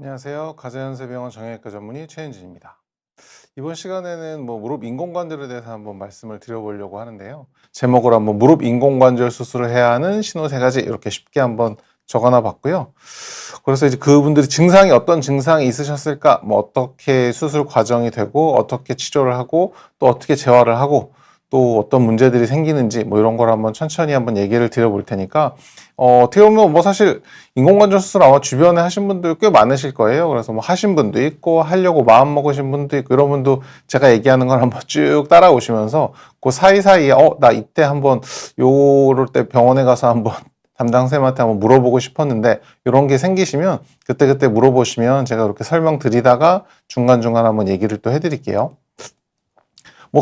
안녕하세요. 가재연세병원 정형외과 전문의 최현진입니다. 이번 시간에는 무릎 인공관절에 대해서 한번 말씀을 드려보려고 하는데요. 제목을 한번 무릎 인공관절 수술을 해야 하는 신호 3가지 이렇게 쉽게 한번 적어놔 봤고요. 그래서 이제 그분들이 증상이 어떤 증상이 있으셨을까, 어떻게 수술 과정이 되고, 어떻게 치료를 하고, 또 어떻게 재활을 하고, 또 어떤 문제들이 생기는지 이런 걸 한번 천천히 한번 얘기를 드려볼 테니까 어떻게 보면 사실 인공관절 수술 아마 주변에 하신 분들 꽤 많으실 거예요. 그래서 하신 분도 있고 하려고 마음 먹으신 분도 있고 이런 분도 제가 얘기하는 걸 한번 쭉 따라오시면서 그 사이사이에 나 이때 한번 요럴 때 병원에 가서 한번 담당쌤한테 한번 물어보고 싶었는데 이런 게 생기시면 그때그때 물어보시면 제가 이렇게 설명드리다가 중간중간 한번 얘기를 또 해드릴게요.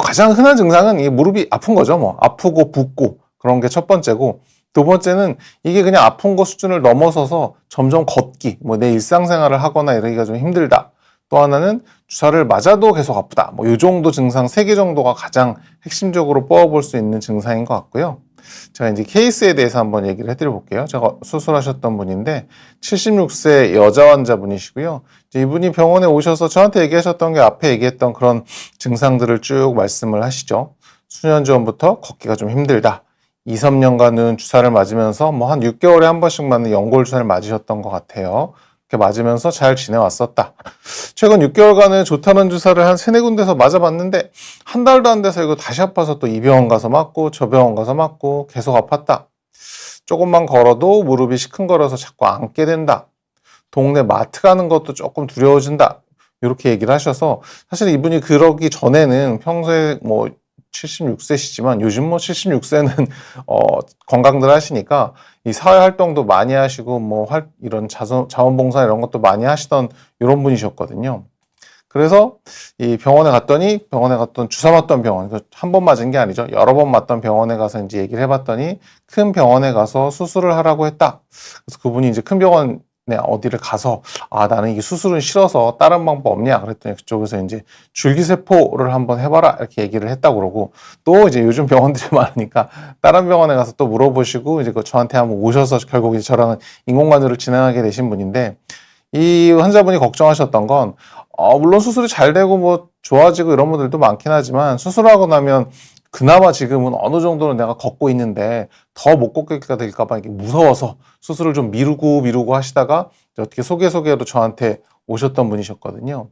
가장 흔한 증상은 이 무릎이 아픈 거죠. 아프고 붓고 그런 게 첫 번째고, 두 번째는 이게 그냥 아픈 거 수준을 넘어서서 점점 걷기, 내 일상생활을 하거나 이러기가 좀 힘들다. 또 하나는 주사를 맞아도 계속 아프다. 요 정도 증상 3개 정도가 가장 핵심적으로 뽑아볼 수 있는 증상인 것 같고요. 제가 이제 케이스에 대해서 한번 얘기를 해드려 볼게요. 제가 수술하셨던 분인데 76세 여자 환자분이시고요. 이분이 병원에 오셔서 저한테 얘기하셨던 게 앞에 얘기했던 그런 증상들을 쭉 말씀을 하시죠. 수년 전부터 걷기가 좀 힘들다. 2, 3년간은 주사를 맞으면서 한 6개월에 한 번씩 맞는 연골 주사를 맞으셨던 것 같아요. 이렇게 맞으면서 잘 지내왔었다. 최근 6개월간은 좋다는 주사를 한 3-4군데서 맞아봤는데 한 달도 안 돼서 이거 다시 아파서 또 이 병원 가서 맞고 저 병원 가서 맞고 계속 아팠다. 조금만 걸어도 무릎이 시큰거려서 자꾸 앉게 된다. 동네 마트 가는 것도 조금 두려워진다. 이렇게 얘기를 하셔서 사실 이분이 그러기 전에는 평소에 76세시지만 요즘 76세는 건강들 하시니까 이 사회 활동도 많이 하시고 이런 자원봉사 이런 것도 많이 하시던 이런 분이셨거든요. 그래서 이 병원에 갔던 주사 맞던 병원, 한 번 맞은 게 아니죠. 여러 번 맞던 병원에 가서 이제 얘기를 해봤더니 큰 병원에 가서 수술을 하라고 했다. 그래서 그분이 이제 큰 병원에 어디를 가서 나는 이게 수술은 싫어서 다른 방법 없냐 그랬더니 그쪽에서 이제 줄기세포를 한번 해봐라 이렇게 얘기를 했다고 그러고, 또 이제 요즘 병원들이 많으니까 다른 병원에 가서 또 물어보시고 이제 저한테 한번 오셔서 결국 이제 저랑은 인공관절을 진행하게 되신 분인데, 이 환자분이 걱정하셨던 건 물론 수술이 잘 되고 좋아지고 이런 분들도 많긴 하지만 수술하고 나면 그나마 지금은 어느 정도는 내가 걷고 있는데 더 못 걷게 될까봐 이게 무서워서 수술을 좀 미루고 하시다가 어떻게 소개로 저한테 오셨던 분이셨거든요.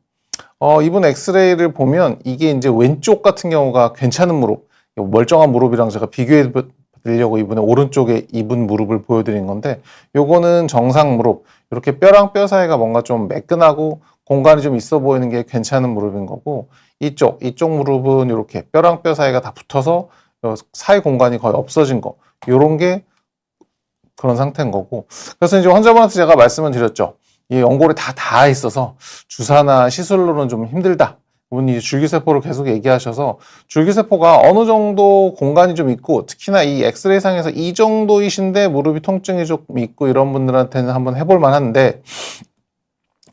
이분 엑스레이를 보면 이게 이제 왼쪽 같은 경우가 괜찮은 무릎, 멀쩡한 무릎이랑 제가 비교해 드리려고 이분의 오른쪽에 이분 무릎을 보여드린 건데, 요거는 정상 무릎, 이렇게 뼈랑 뼈 사이가 뭔가 좀 매끈하고 공간이 좀 있어 보이는 게 괜찮은 무릎인 거고, 이쪽 무릎은 이렇게 뼈랑 뼈 사이가 다 붙어서 사이 공간이 거의 없어진 거, 요런 게 그런 상태인 거고. 그래서 이제 환자분한테 제가 말씀을 드렸죠. 이 연골이 다 닿아 있어서 주사나 시술로는 좀 힘들다. 그분이 줄기세포를 계속 얘기하셔서 줄기세포가 어느 정도 공간이 좀 있고, 특히나 이 엑스레이 상에서 이 정도이신데 무릎이 통증이 좀 있고 이런 분들한테는 한번 해볼 만한데,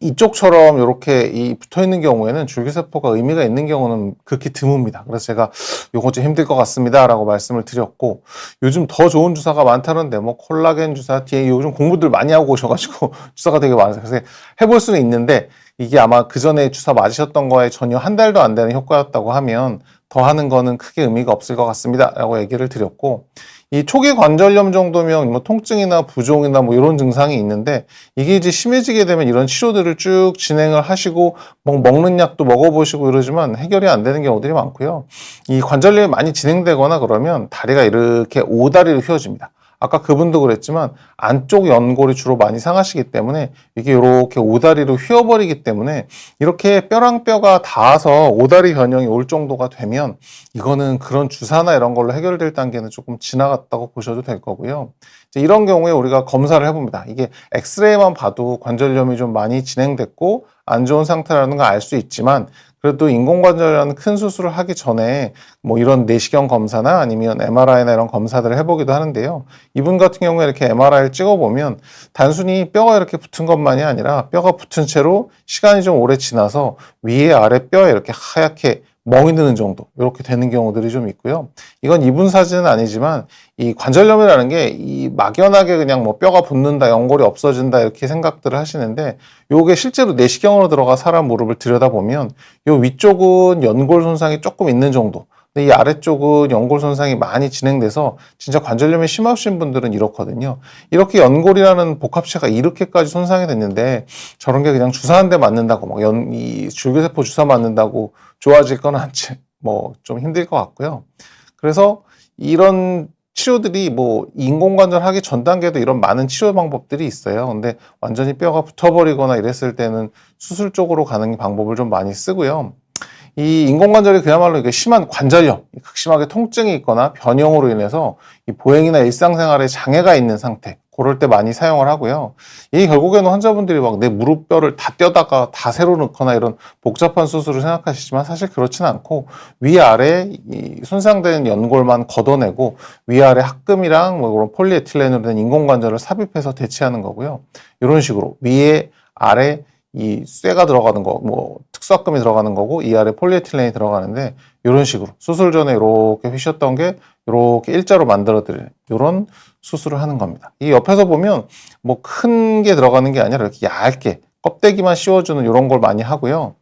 이쪽처럼 이렇게 붙어 있는 경우에는 줄기세포가 의미가 있는 경우는 극히 드뭅니다. 그래서 제가 요거 좀 힘들 것 같습니다 라고 말씀을 드렸고, 요즘 더 좋은 주사가 많다는데 콜라겐 주사 뒤에 요즘 공부들 많이 하고 오셔가지고 주사가 되게 많아서 그래서 해볼 수는 있는데, 이게 아마 그 전에 주사 맞으셨던 거에 전혀 한 달도 안 되는 효과였다고 하면 더 하는 거는 크게 의미가 없을 것 같습니다 라고 얘기를 드렸고, 이 초기 관절염 정도면 통증이나 부종이나 이런 증상이 있는데, 이게 이제 심해지게 되면 이런 치료들을 쭉 진행을 하시고 먹는 약도 먹어보시고 이러지만 해결이 안 되는 경우들이 많고요. 이 관절염이 많이 진행되거나 그러면 다리가 이렇게 오다리로 휘어집니다. 아까 그분도 그랬지만 안쪽 연골이 주로 많이 상하시기 때문에 이게 이렇게 오다리로 휘어버리기 때문에 이렇게 뼈랑 뼈가 닿아서 오다리 변형이 올 정도가 되면 이거는 그런 주사나 이런 걸로 해결될 단계는 조금 지나갔다고 보셔도 될 거고요. 이제 이런 경우에 우리가 검사를 해봅니다. 이게 엑스레이만 봐도 관절염이 좀 많이 진행됐고 안 좋은 상태라는 걸 알 수 있지만, 그래도 인공관절이라는 큰 수술을 하기 전에 이런 내시경 검사나 아니면 MRI나 이런 검사들을 해보기도 하는데요. 이분 같은 경우에 이렇게 MRI를 찍어보면 단순히 뼈가 이렇게 붙은 것만이 아니라 뼈가 붙은 채로 시간이 좀 오래 지나서 위에 아래 뼈에 이렇게 하얗게 멍이 드는 정도 이렇게 되는 경우들이 좀 있고요. 이건 이분 사진은 아니지만 이 관절염이라는 게 이 막연하게 그냥 뭐 뼈가 붓는다, 연골이 없어진다 이렇게 생각들을 하시는데 요게 실제로 내시경으로 들어가 사람 무릎을 들여다보면 요 위쪽은 연골 손상이 조금 있는 정도, 근데 이 아래쪽은 연골 손상이 많이 진행돼서 진짜 관절염이 심하신 분들은 이렇거든요. 이렇게 연골이라는 복합체가 이렇게까지 손상이 됐는데 저런 게 그냥 주사 한 대 맞는다고 막 이 줄기세포 주사 맞는다고 좋아질 건 않지, 뭐 좀 힘들 것 같고요. 그래서 이런 치료들이 뭐 인공관절 하기 전 단계도 이런 많은 치료 방법들이 있어요. 근데 완전히 뼈가 붙어버리거나 이랬을 때는 수술 쪽으로 가는 방법을 좀 많이 쓰고요. 이 인공관절이 그야말로 이게 심한 관절염, 극심하게 통증이 있거나 변형으로 인해서 이 보행이나 일상생활에 장애가 있는 상태, 그럴 때 많이 사용을 하고요. 이 결국에는 환자분들이 막 내 무릎뼈를 다 떼다가 다 새로 넣거나 이런 복잡한 수술을 생각하시지만 사실 그렇진 않고 위아래 이 손상된 연골만 걷어내고 위아래 합금이랑 뭐 그런 폴리에틸렌으로 된 인공관절을 삽입해서 대체하는 거고요. 이런 식으로 위에 아래 이 쇠가 들어가는 거, 뭐 특수합금이 들어가는 거고 이 아래 폴리에틸렌이 들어가는데 이런 식으로 수술 전에 이렇게 휘셨던 게 이렇게 일자로 만들어 드릴 이런 수술을 하는 겁니다. 이 옆에서 보면 뭐 큰 게 들어가는 게 아니라 이렇게 얇게 껍데기만 씌워주는 이런 걸 많이 하고요.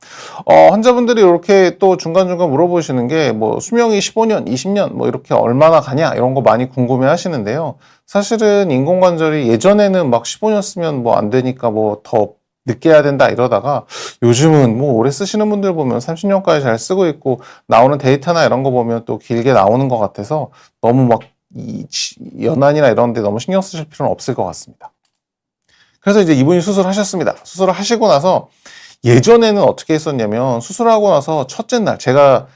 환자분들이 이렇게 또 중간중간 물어보시는 게 뭐 수명이 15년, 20년 뭐 이렇게 얼마나 가냐 이런 거 많이 궁금해 하시는데요. 사실은 인공관절이 예전에는 막 15년 쓰면 뭐 안 되니까 뭐 더 늦게 해야 된다 이러다가 요즘은 뭐 오래 쓰시는 분들 보면 30년까지 잘 쓰고 있고 나오는 데이터나 이런 거 보면 또 길게 나오는 것 같아서 너무 막 이 연한이나 이런 데 너무 신경 쓰실 필요는 없을 것 같습니다. 그래서 이제 이분이 수술하셨습니다. 수술을 하시고 나서 예전에는 어떻게 했었냐면 수술하고 나서 첫째 날 제가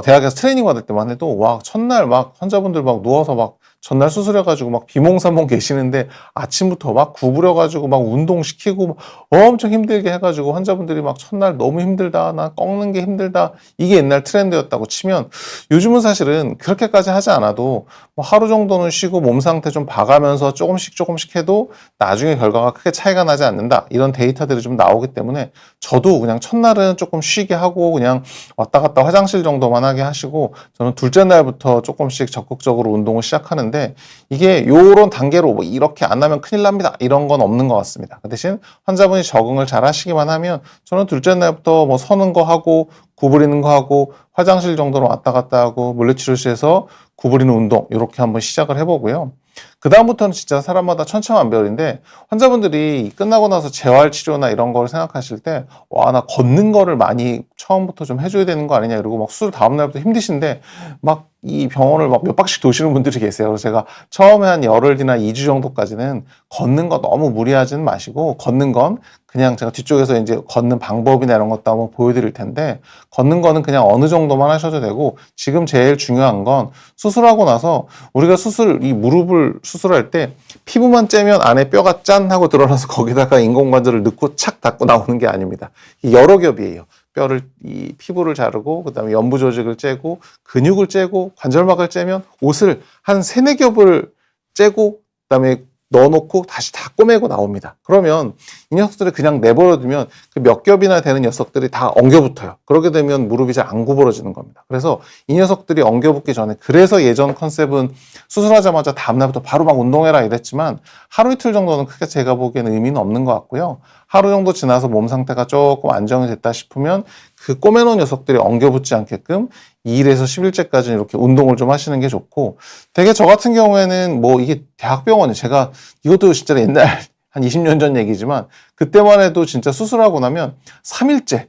대학에서 트레이닝 받을 때만 해도 와 첫날 막 환자분들 막 누워서 막 전날 수술해가지고 막 비몽사몽 계시는데 아침부터 막 구부려가지고 막 운동시키고 막 엄청 힘들게 해가지고 환자분들이 막 첫날 너무 힘들다, 나 꺾는 게 힘들다, 이게 옛날 트렌드였다고 치면 요즘은 사실은 그렇게까지 하지 않아도 뭐 하루 정도는 쉬고 몸 상태 좀 봐가면서 조금씩 해도 나중에 결과가 크게 차이가 나지 않는다, 이런 데이터들이 좀 나오기 때문에 저도 그냥 첫날은 조금 쉬게 하고 그냥 왔다 갔다 화장실 정도만 하게 하시고 저는 둘째 날부터 조금씩 적극적으로 운동을 시작하는데 이게 요런 단계로 뭐 이렇게 안 하면 큰일 납니다 이런 건 없는 것 같습니다. 그 대신 환자분이 적응을 잘 하시기만 하면 저는 둘째 날부터 뭐 서는 거 하고 구부리는 거 하고 화장실 정도로 왔다 갔다 하고 물리치료실에서 구부리는 운동 이렇게 한번 시작을 해보고요. 그 다음부터는 진짜 사람마다 천차만별인데 환자분들이 끝나고 나서 재활치료나 이런 걸 생각하실 때 와, 나 걷는 거를 많이 처음부터 좀 해줘야 되는 거 아니냐 이러고 막 수술 다음날부터 힘드신데 막 이 병원을 막 몇 바퀴씩 도시는 분들이 계세요. 그래서 제가 처음에 한 열흘 뒤나 2주 정도까지는 걷는 거 너무 무리하지는 마시고 걷는 건 그냥 제가 뒤쪽에서 이제 걷는 방법이나 이런 것도 한번 보여드릴 텐데 걷는 거는 그냥 어느 정도만 하셔도 되고 지금 제일 중요한 건 수술하고 나서 우리가 이 무릎을 수술할 때 피부만 째면 안에 뼈가 짠 하고 드러나서 거기다가 인공관절을 넣고 착 닫고 나오는 게 아닙니다. 여러 겹이에요. 이 피부를 자르고 그다음에 연부 조직을 째고 근육을 째고 관절막을 째면 옷을 한 3-4겹을 째고 그다음에 넣어놓고 다시 다 꼬매고 나옵니다. 그러면 이 녀석들을 그냥 내버려두면 그 몇 겹이나 되는 녀석들이 다 엉겨붙어요. 그렇게 되면 무릎이 잘 안 구부러지는 겁니다. 그래서 이 녀석들이 엉겨붙기 전에, 그래서 예전 컨셉은 수술하자마자 다음날부터 바로 막 운동해라 이랬지만 하루 이틀 정도는 크게 제가 보기에는 의미는 없는 것 같고요. 하루 정도 지나서 몸 상태가 조금 안정이 됐다 싶으면 그 꼬매놓은 녀석들이 엉겨붙지 않게끔 2일에서 10일째까지는 이렇게 운동을 좀 하시는 게 좋고, 되게 저 같은 경우에는 뭐 이게 대학병원이 제가 이것도 진짜 옛날 한 20년 전 얘기지만 그때만 해도 진짜 수술하고 나면 3일째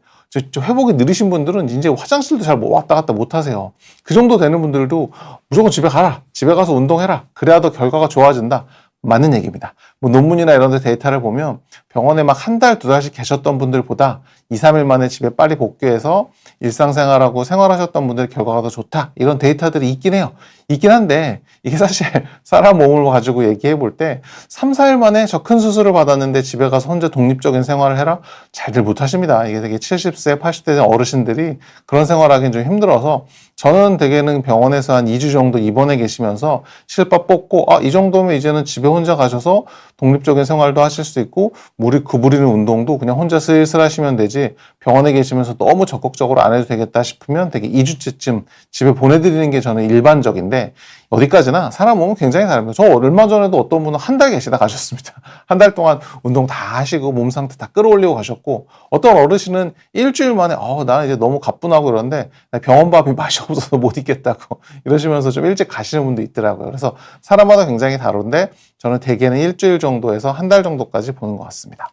저 회복이 느리신 분들은 이제 화장실도 잘 왔다 갔다 못 하세요. 그 정도 되는 분들도 무조건 집에 가라, 집에 가서 운동해라, 그래야 더 결과가 좋아진다, 맞는 얘기입니다. 뭐 논문이나 이런 데 데이터를 보면 병원에 막 한 달, 2달씩 계셨던 분들보다 2, 3일 만에 집에 빨리 복귀해서 일상생활하고 생활하셨던 분들의 결과가 더 좋다, 이런 데이터들이 있긴 해요. 있긴 한데 이게 사실 사람 몸을 가지고 얘기해 볼 때 3, 4일 만에 저 큰 수술을 받았는데 집에 가서 혼자 독립적인 생활을 해라? 잘들 못하십니다. 이게 되게 70세, 80대 된 어르신들이 그런 생활하기는 좀 힘들어서 저는 대개는 병원에서 한 2주 정도 입원해 계시면서 실밥 뽑고 이 정도면 이제는 집에 혼자 가셔서 독립적인 생활도 하실 수 있고 무리 구부리는 운동도 그냥 혼자 슬슬 하시면 되지 병원에 계시면서 너무 적극적으로 안 해도 되겠다 싶으면 되게 2주째쯤 집에 보내드리는 게 저는 일반적인데 어디까지나 사람 몸은 굉장히 다릅니다. 저 얼마 전에도 어떤 분은 한 달 계시다 가셨습니다. 한 달 동안 운동 다 하시고 몸 상태 다 끌어올리고 가셨고 어떤 어르신은 일주일 만에 나는 이제 너무 가뿐하고 그런데 병원밥이 맛이 없어서 못 있겠다고 이러시면서 좀 일찍 가시는 분도 있더라고요. 그래서 사람마다 굉장히 다른데 저는 대개는 일주일 정도에서 한 달 정도까지 보는 것 같습니다.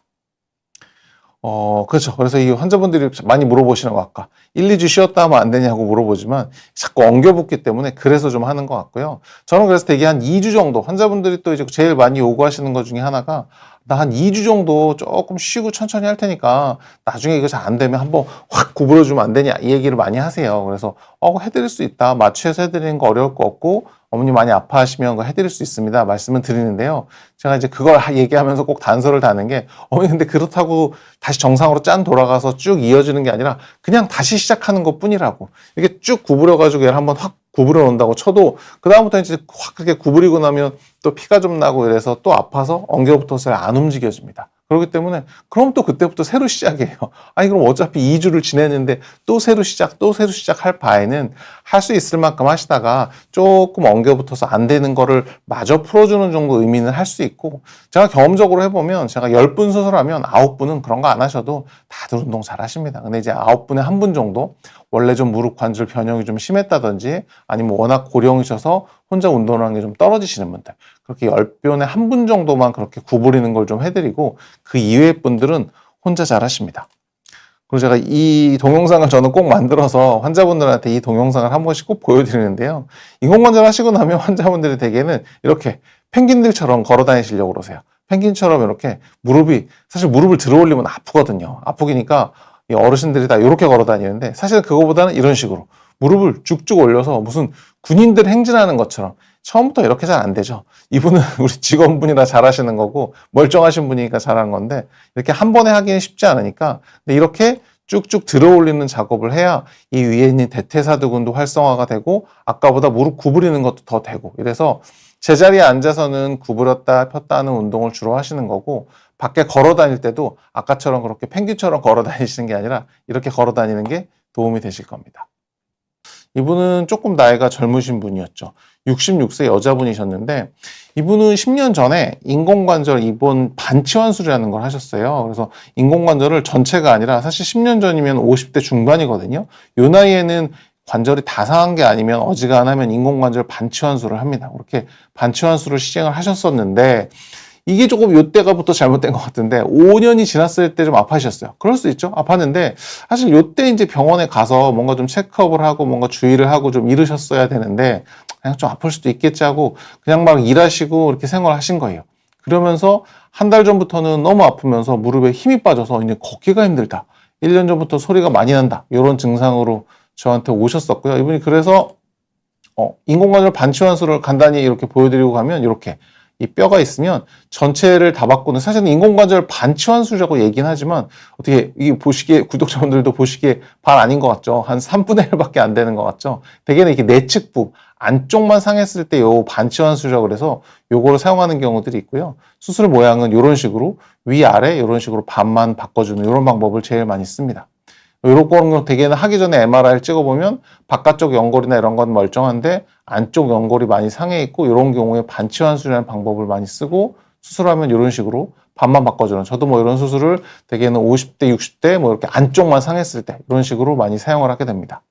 그렇죠. 그래서 이 환자분들이 많이 물어보시는 거 아까 1, 2주 쉬었다 하면 안 되냐고 물어보지만 자꾸 엉겨붙기 때문에 그래서 좀 하는 것 같고요. 저는 그래서 대개 한 2주 정도 환자분들이 또 이제 제일 많이 요구하시는 것 중에 하나가 나 한 2주 정도 조금 쉬고 천천히 할 테니까 나중에 이거 잘 안 되면 한번 확 구부려주면 안 되냐 이 얘기를 많이 하세요. 그래서 해드릴 수 있다. 마취해서 해드리는 거 어려울 거 없고 어머니 많이 아파하시면 그거 해드릴 수 있습니다. 말씀을 드리는데요. 제가 이제 그걸 얘기하면서 꼭 단서를 다는 게 어머니 근데 그렇다고 다시 정상으로 짠 돌아가서 쭉 이어지는 게 아니라 그냥 다시 시작하는 것 뿐이라고. 이게 쭉 구부려가지고 얘를 한번 확 구부려 놓는다고 쳐도 그다음부터 이제 확 그렇게 구부리고 나면 또 피가 좀 나고 이래서 또 아파서 엉겨붙어서 안 움직여집니다. 그렇기 때문에 그럼 또 그때부터 새로 시작이에요. 그럼 어차피 2주를 지냈는데 또 새로 시작 할 바에는 할 수 있을 만큼 하시다가 조금 엉겨붙어서 안 되는 거를 마저 풀어주는 정도 의미는 할 수 있고 제가 경험적으로 해보면 제가 10분 수술하면 9분은 그런 거 안 하셔도 다들 운동 잘 하십니다. 근데 이제 9분에 1분 정도 원래 좀 무릎 관절 변형이 좀 심했다든지 아니면 워낙 고령이셔서 혼자 운동하는 게 좀 떨어지시는 분들 그렇게 10분에 1분 정도만 그렇게 구부리는 걸 좀 해드리고 그 이외의 분들은 혼자 잘 하십니다. 그리고 제가 이 동영상을 저는 꼭 만들어서 환자분들한테 이 동영상을 한 번씩 꼭 보여드리는데요. 인공관절 하시고 나면 환자분들이 대개는 이렇게 펭귄들처럼 걸어 다니시려고 그러세요. 펭귄처럼 이렇게 사실 무릎을 들어 올리면 아프거든요. 아프기니까 이 어르신들이 다 이렇게 걸어 다니는데 사실 그거보다는 이런 식으로 무릎을 쭉쭉 올려서 무슨 군인들 행진하는 것처럼 처음부터 이렇게 잘 안 되죠. 이분은 우리 직원분이라 잘하시는 거고 멀쩡하신 분이니까 잘하는 건데 이렇게 한 번에 하기는 쉽지 않으니까 근데 이렇게 쭉쭉 들어 올리는 작업을 해야 이 위에 있는 대퇴사두근도 활성화가 되고 아까보다 무릎 구부리는 것도 더 되고 이래서 제자리에 앉아서는 구부렸다 폈다 하는 운동을 주로 하시는 거고 밖에 걸어 다닐 때도 아까처럼 그렇게 펭귄처럼 걸어 다니시는 게 아니라 이렇게 걸어 다니는 게 도움이 되실 겁니다. 이분은 조금 나이가 젊으신 분이었죠. 66세 여자분이셨는데 이분은 10년 전에 인공관절 입원 반치환술이라는 걸 하셨어요. 그래서 인공관절을 전체가 아니라 사실 10년 전이면 50대 중반이거든요. 이 나이에는 관절이 다 상한 게 아니면 어지간하면 인공관절 반치환술을 합니다. 그렇게 반치환술을 시행을 하셨었는데 이게 조금 요때가부터 잘못된 것 같은데 5년이 지났을 때 좀 아파하셨어요. 그럴 수 있죠. 아팠는데 사실 요때 이제 병원에 가서 뭔가 좀 체크업을 하고 뭔가 주의를 하고 좀 이러셨어야 되는데 그냥 좀 아플 수도 있겠지 하고 그냥 막 일하시고 이렇게 생활하신 거예요. 그러면서 한 달 전부터는 너무 아프면서 무릎에 힘이 빠져서 이제 걷기가 힘들다. 1년 전부터 소리가 많이 난다. 이런 증상으로 저한테 오셨었고요. 이분이 그래서 인공관절 반치환술을 간단히 이렇게 보여드리고 가면 이렇게 이 뼈가 있으면 전체를 다 바꾸는 사실은 인공관절 반치환술이라고 얘기는 하지만 어떻게 이게 보시기에 구독자분들도 보시기에 반 아닌 것 같죠? 한 3분의 1밖에 안 되는 것 같죠? 대개는 이렇게 내측부 안쪽만 상했을 때 요 반치환술이라고 그래서 요거를 사용하는 경우들이 있고요. 수술 모양은 이런 식으로 위아래 이런 식으로 반만 바꿔주는 이런 방법을 제일 많이 씁니다. 이런 거는 대개는 하기 전에 MRI를 찍어보면 바깥쪽 연골이나 이런 건 멀쩡한데 안쪽 연골이 많이 상해 있고 이런 경우에 반치환술이라는 방법을 많이 쓰고 수술하면 이런 식으로 반만 바꿔주는 저도 뭐 이런 수술을 대개는 50대, 60대 뭐 이렇게 안쪽만 상했을 때 이런 식으로 많이 사용을 하게 됩니다.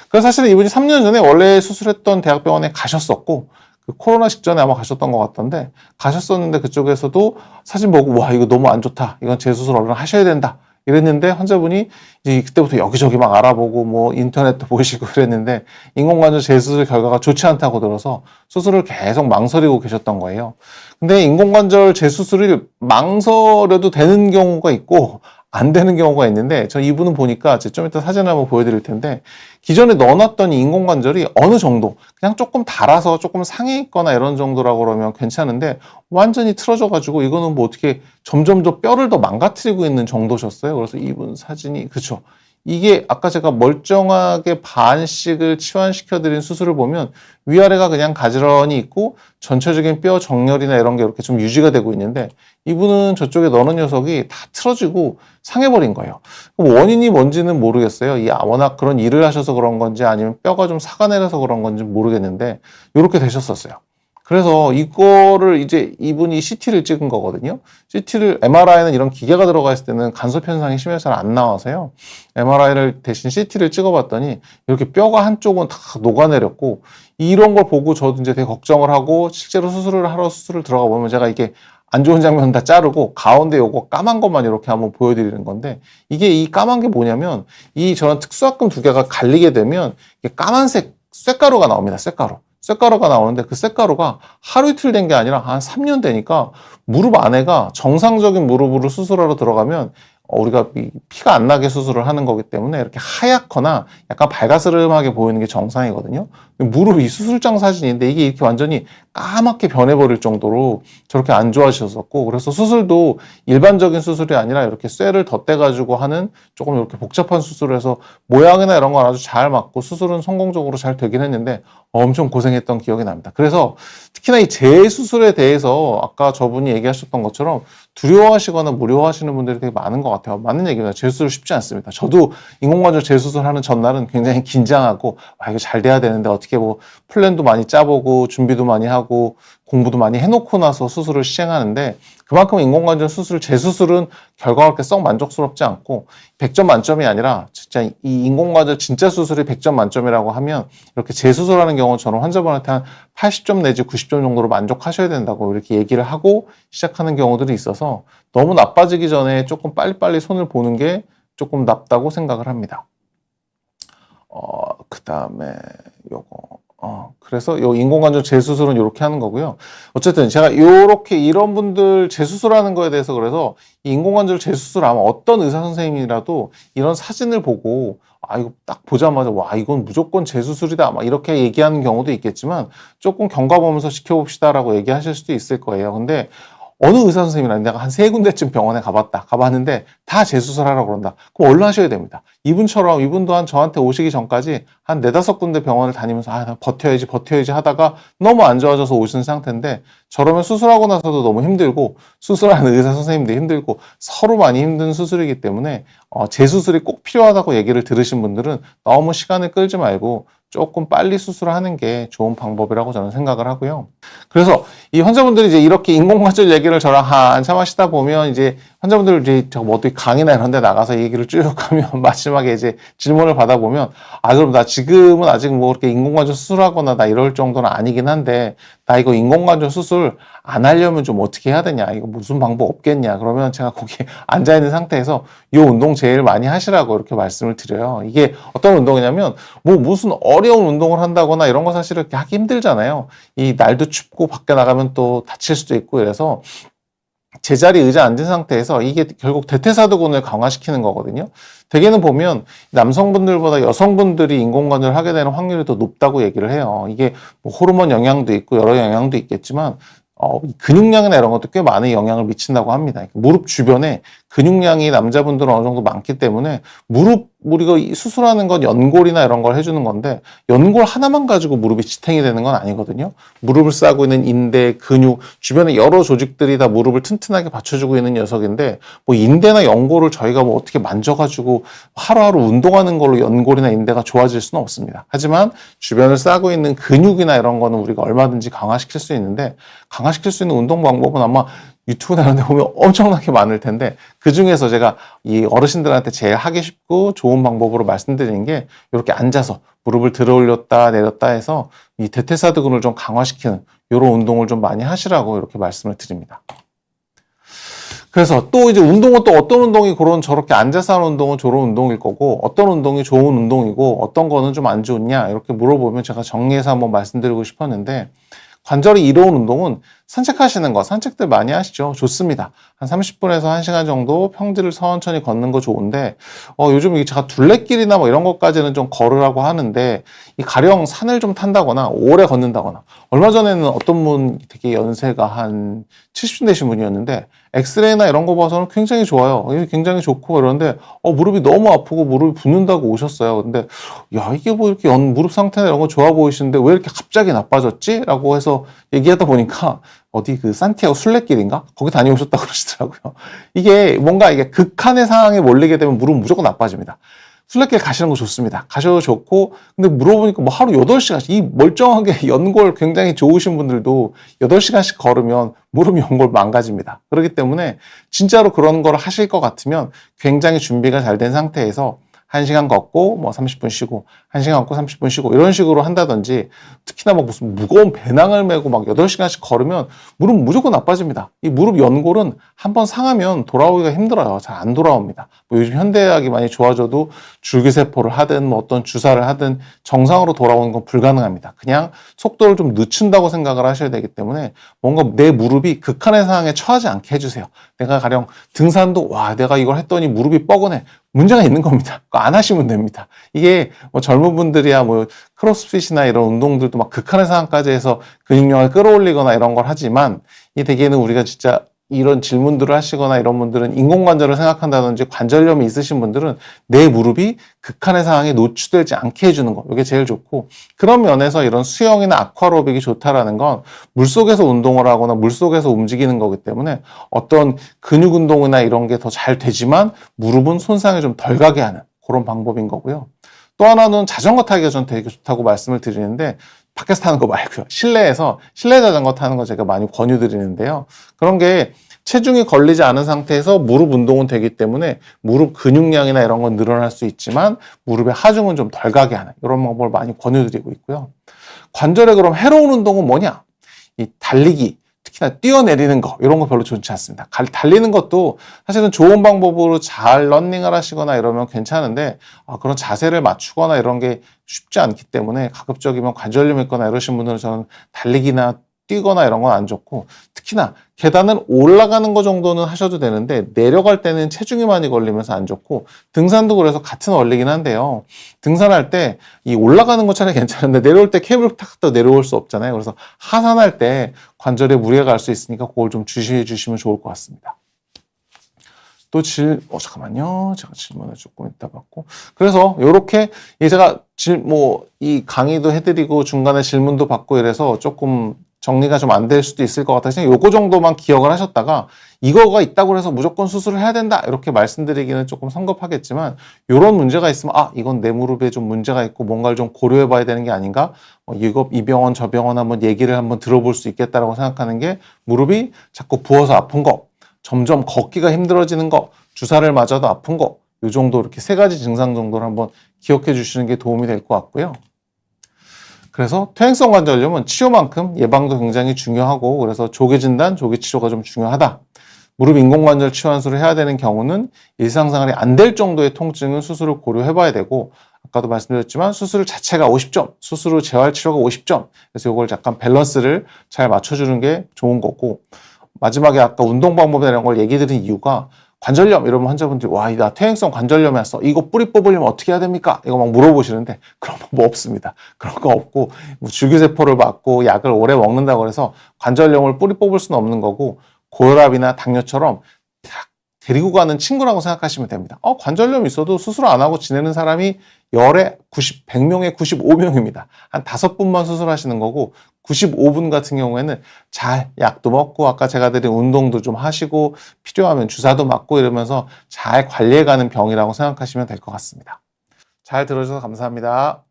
그래서 사실은 이분이 3년 전에 원래 수술했던 대학병원에 가셨었고 그 코로나 직전에 아마 가셨던 것 같던데 가셨었는데 그쪽에서도 사진 보고 와 이거 너무 안 좋다. 이건 재수술 얼른 하셔야 된다. 이랬는데 환자분이 이제 그때부터 여기저기 막 알아보고 뭐 인터넷도 보시고 그랬는데 인공관절 재수술 결과가 좋지 않다고 들어서 수술을 계속 망설이고 계셨던 거예요. 근데 인공관절 재수술을 망설여도 되는 경우가 있고 안 되는 경우가 있는데, 저 이분은 보니까 좀 이따 사진을 한번 보여드릴 텐데, 기존에 넣어놨던 이 인공관절이 어느 정도, 그냥 조금 닳아서 조금 상해 있거나 이런 정도라고 그러면 괜찮은데, 완전히 틀어져가지고, 이거는 뭐 어떻게 점점 더 뼈를 더 망가뜨리고 있는 정도셨어요. 그래서 이분 사진이, 그쵸. 이게 아까 제가 멀쩡하게 반씩을 치환시켜드린 수술을 보면 위아래가 그냥 가지런히 있고 전체적인 뼈 정렬이나 이런 게 이렇게 좀 유지가 되고 있는데, 이분은 저쪽에 넣는 녀석이 다 틀어지고 상해버린 거예요. 원인이 뭔지는 모르겠어요. 워낙 그런 일을 하셔서 그런 건지 아니면 뼈가 좀 삭아내려서 그런 건지 모르겠는데 이렇게 되셨었어요. 그래서 이거를 이제 이분이 CT를 찍은 거거든요. MRI는 이런 기계가 들어가 있을 때는 간섭 현상이 심해서 잘 안 나와서요. MRI를 대신 CT를 찍어봤더니 이렇게 뼈가 한쪽은 다 녹아내렸고, 이런 걸 보고 저도 이제 되게 걱정을 하고, 실제로 수술을 들어가 보면 제가 이게 안 좋은 장면 다 자르고 가운데 요거 까만 것만 이렇게 한번 보여드리는 건데, 이게 이 까만 게 뭐냐면 저런 특수압금 두 개가 갈리게 되면 이게 까만색 쇳가루가 나옵니다. 쇳가루가 나오는데, 그 쇳가루가 하루 이틀 된 게 아니라 한 3년 되니까 무릎 안에가, 정상적인 무릎으로 수술하러 들어가면 우리가 피가 안 나게 수술을 하는 거기 때문에 이렇게 하얗거나 약간 밝아스름하게 보이는 게 정상이거든요. 무릎이 수술장 사진인데 이게 이렇게 완전히 까맣게 변해버릴 정도로 저렇게 안 좋아지셨었고, 그래서 수술도 일반적인 수술이 아니라 이렇게 쇠를 덧대가지고 하는 조금 이렇게 복잡한 수술을 해서 모양이나 이런 건 아주 잘 맞고 수술은 성공적으로 잘 되긴 했는데 엄청 고생했던 기억이 납니다. 그래서 특히나 이 재수술에 대해서 아까 저분이 얘기하셨던 것처럼 두려워하시거나 무료하시는 분들이 되게 많은 것 같아요. 맞는 얘기입니다. 재수술 쉽지 않습니다. 저도 인공관절 재수술하는 전날은 굉장히 긴장하고, 이거 잘 돼야 되는데 어떻게 뭐 플랜도 많이 짜보고 준비도 많이 하고 공부도 많이 해놓고 나서 수술을 시행하는데, 그만큼 인공관절 재수술은 결과가 그렇게 썩 만족스럽지 않고 100점 만점이 아니라 진짜 이 인공관절 진짜 수술이 100점 만점이라고 하면 이렇게 재수술하는 경우처럼 환자분한테 한 80점 내지 90점 정도로 만족하셔야 된다고 이렇게 얘기를 하고 시작하는 경우들이 있어서, 너무 나빠지기 전에 조금 빨리빨리 손을 보는 게 조금 낫다고 생각을 합니다. 그 다음에 그래서 요 인공관절 재수술은 이렇게 하는 거고요. 어쨌든 제가 이런 분들 재수술하는 거에 대해서, 그래서 이 인공관절 재수술하면 어떤 의사 선생님이라도 이런 사진을 보고 이거 딱 보자마자 이건 무조건 재수술이다 막 이렇게 얘기하는 경우도 있겠지만, 조금 경과보면서 지켜봅시다라고 얘기하실 수도 있을 거예요. 근데 어느 의사 선생님이나 내가 한 3군데쯤 병원에 가봤는데 다 재수술하라고 그런다. 그럼 얼른 하셔야 됩니다. 이분 또한 저한테 오시기 전까지 한 4-5군데 병원을 다니면서 나 버텨야지 하다가 너무 안 좋아져서 오신 상태인데, 저러면 수술하고 나서도 너무 힘들고 수술하는 의사 선생님도 힘들고 서로 많이 힘든 수술이기 때문에 재수술이 꼭 필요하다고 얘기를 들으신 분들은 너무 시간을 끌지 말고 조금 빨리 수술하는 게 좋은 방법이라고 저는 생각을 하고요. 그래서 이 환자분들이 이제 이렇게 인공관절 얘기를 저랑 한참 하시다 보면, 이제 환자분들 이제 어디 강의나 이런 데 나가서 얘기를 쭉 하면 마지막에 이제 질문을 받아보면, 그럼 나 지금은 아직 뭐 그렇게 인공관절 수술하거나 나 이럴 정도는 아니긴 한데, 나 이거 인공관절 수술 안 하려면 좀 어떻게 해야 되냐, 이거 무슨 방법 없겠냐, 그러면 제가 거기 앉아있는 상태에서 이 운동 제일 많이 하시라고 이렇게 말씀을 드려요. 이게 어떤 운동이냐면, 무슨 어려운 운동을 한다거나 이런 거 사실 이렇게 하기 힘들잖아요. 이 날도 춥고 밖에 나가면 또 다칠 수도 있고, 그래서 제자리 의자 앉은 상태에서 이게 결국 대퇴사두근을 강화시키는 거거든요. 대개는 보면 남성분들보다 여성분들이 인공관절을 하게 되는 확률이 더 높다고 얘기를 해요. 이게 뭐 호르몬 영향도 있고 여러 영향도 있겠지만 근육량이나 이런 것도 꽤 많은 영향을 미친다고 합니다. 무릎 주변에 근육량이 남자분들은 어느 정도 많기 때문에 우리가 수술하는 건 연골이나 이런 걸 해주는 건데, 연골 하나만 가지고 무릎이 지탱이 되는 건 아니거든요. 무릎을 싸고 있는 인대, 근육, 주변에 여러 조직들이 다 무릎을 튼튼하게 받쳐주고 있는 녀석인데, 뭐 인대나 연골을 저희가 뭐 어떻게 만져가지고 하루하루 운동하는 걸로 연골이나 인대가 좋아질 수는 없습니다. 하지만 주변을 싸고 있는 근육이나 이런 거는 우리가 얼마든지 강화시킬 수 있는데, 강화시킬 수 있는 운동 방법은 아마 유튜브나 이런 데 보면 엄청나게 많을 텐데, 그 중에서 제가 이 어르신들한테 제일 하기 쉽고 좋은 방법으로 말씀드리는 게, 이렇게 앉아서 무릎을 들어 올렸다 내렸다 해서 이 대퇴사두근을 좀 강화시키는 이런 운동을 좀 많이 하시라고 이렇게 말씀을 드립니다. 그래서 또 이제 운동은 또 어떤 운동이 저렇게 앉아서 하는 운동은 좋은 운동일 거고, 어떤 운동이 좋은 운동이고 어떤 거는 좀 안 좋냐 이렇게 물어보면 제가 정리해서 한번 말씀드리고 싶었는데, 관절이 이로운 운동은 산책하시는 거, 산책들 많이 하시죠? 좋습니다. 한 30분에서 1시간 정도 평지를 천천히 걷는 거 좋은데, 요즘 이 제가 둘레길이나 뭐 이런 것까지는 좀 걸으라고 하는데, 이 가령 산을 좀 탄다거나, 오래 걷는다거나, 얼마 전에는 어떤 분 되게 연세가 한 70쯤 되신 분이었는데, 엑스레이나 이런 거 봐서는 굉장히 좋아요. 이게 굉장히 좋고 이러는데, 무릎이 너무 아프고 무릎이 붓는다고 오셨어요. 근데, 야, 이게 뭐 이렇게 무릎 상태나 이런 거 좋아 보이시는데 왜 이렇게 갑자기 나빠졌지? 라고 해서 얘기하다 보니까, 어디 그 산티아고 순례길인가? 거기 다녀오셨다고 그러시더라고요. 이게 뭔가 이게 극한의 상황에 몰리게 되면 무릎은 무조건 나빠집니다. 순례길 가시는 거 좋습니다. 가셔도 좋고, 근데 물어보니까 뭐 하루 8시간씩, 이 멀쩡하게 연골 굉장히 좋으신 분들도 8시간씩 걸으면 무릎 연골 망가집니다. 그렇기 때문에 진짜로 그런 걸 하실 것 같으면 굉장히 준비가 잘 된 상태에서 1시간 걷고 뭐 30분 쉬고 1시간 걷고 30분 쉬고 이런 식으로 한다든지, 특히나 막 무슨 무거운 배낭을 메고 막 8시간씩 걸으면 무릎 무조건 나빠집니다. 이 무릎 연골은 한번 상하면 돌아오기가 힘들어요. 잘 안 돌아옵니다. 뭐 요즘 현대의학이 많이 좋아져도 줄기세포를 하든 뭐 어떤 주사를 하든 정상으로 돌아오는 건 불가능합니다. 그냥 속도를 좀 늦춘다고 생각을 하셔야 되기 때문에 뭔가 내 무릎이 극한의 상황에 처하지 않게 해주세요. 내가 가령 등산도 내가 이걸 했더니 무릎이 뻐근해. 문제가 있는 겁니다. 안 하시면 됩니다. 이게 뭐 젊은 분들이야 뭐 크로스핏이나 이런 운동들도 막 극한의 상황까지 해서 근육량을 끌어올리거나 이런 걸 하지만, 이 대개는 우리가 진짜 이런 질문들을 하시거나 이런 분들은 인공관절을 생각한다든지 관절염이 있으신 분들은 내 무릎이 극한의 상황에 노출되지 않게 해주는 거, 이게 제일 좋고, 그런 면에서 이런 수영이나 아쿠아로빅이 좋다라는 건 물속에서 운동을 하거나 물속에서 움직이는 거기 때문에 어떤 근육 운동이나 이런 게 더 잘 되지만 무릎은 손상이 좀 덜 가게 하는 그런 방법인 거고요. 또 하나는 자전거 타기가 전 되게 좋다고 말씀을 드리는데, 밖에서 타는 거 말고요. 실내에서 실내 자전거 타는 거 제가 많이 권유드리는데요. 그런 게 체중이 걸리지 않은 상태에서 무릎 운동은 되기 때문에 무릎 근육량이나 이런 건 늘어날 수 있지만 무릎의 하중은 좀 덜 가게 하는 이런 방법을 많이 권유드리고 있고요. 관절에 그럼 해로운 운동은 뭐냐? 이 달리기, 특히나 뛰어내리는 거, 이런 거 별로 좋지 않습니다. 달리는 것도 사실은 좋은 방법으로 잘 러닝을 하시거나 이러면 괜찮은데, 그런 자세를 맞추거나 이런 게 쉽지 않기 때문에 가급적이면 관절염 있거나 이러신 분들은 저는 달리기나 뛰거나 이런 건 안 좋고, 특히나 계단을 올라가는 거 정도는 하셔도 되는데 내려갈 때는 체중이 많이 걸리면서 안 좋고, 등산도 그래서 같은 원리긴 한데요. 등산할 때 이 올라가는 거 차라리 괜찮은데 내려올 때 케이블 탁 내려올 수 없잖아요. 그래서 하산할 때 관절에 무리가 갈 수 있으니까 그걸 좀 주시해 주시면 좋을 것 같습니다. 또 잠깐만요. 제가 질문을 조금 이따 받고. 그래서 요렇게 제가 이 강의도 해드리고 중간에 질문도 받고 이래서 조금 정리가 좀 안 될 수도 있을 것 같아서 요거 정도만 기억을 하셨다가, 이거가 있다고 해서 무조건 수술을 해야 된다 이렇게 말씀드리기는 조금 성급하겠지만, 요런 문제가 있으면 이건 내 무릎에 좀 문제가 있고 뭔가를 좀 고려해 봐야 되는 게 아닌가, 이 병원 저 병원 한번 얘기를 한번 들어볼 수 있겠다라고 생각하는 게, 무릎이 자꾸 부어서 아픈 거, 점점 걷기가 힘들어지는 거, 주사를 맞아도 아픈 거, 요 정도 이렇게 3가지 증상 정도를 한번 기억해 주시는 게 도움이 될 것 같고요. 그래서 퇴행성 관절염은 치료만큼 예방도 굉장히 중요하고, 그래서 조기 진단, 조기 치료가 좀 중요하다. 무릎 인공관절 치환술을 해야 되는 경우는 일상생활이 안 될 정도의 통증은 수술을 고려해 봐야 되고, 아까도 말씀드렸지만 수술 자체가 50점, 수술 후 재활 치료가 50점. 그래서 이걸 약간 밸런스를 잘 맞춰주는 게 좋은 거고, 마지막에 아까 운동 방법이나 이런 걸 얘기 드린 이유가, 관절염 이러면 환자분들이 나 퇴행성 관절염이 왔어, 이거 뿌리 뽑으려면 어떻게 해야 됩니까? 이거 막 물어보시는데, 그런 거 없습니다. 그런 거 없고, 줄기세포를 맞고 약을 오래 먹는다고 해서 관절염을 뿌리 뽑을 수는 없는 거고, 고혈압이나 당뇨처럼 데리고 가는 친구라고 생각하시면 됩니다. 관절염 있어도 수술 안 하고 지내는 사람이 100명에 95명입니다. 한 5분만 수술하시는 거고, 95분 같은 경우에는 잘 약도 먹고 아까 제가 드린 운동도 좀 하시고 필요하면 주사도 맞고 이러면서 잘 관리해가는 병이라고 생각하시면 될 것 같습니다. 잘 들어주셔서 감사합니다.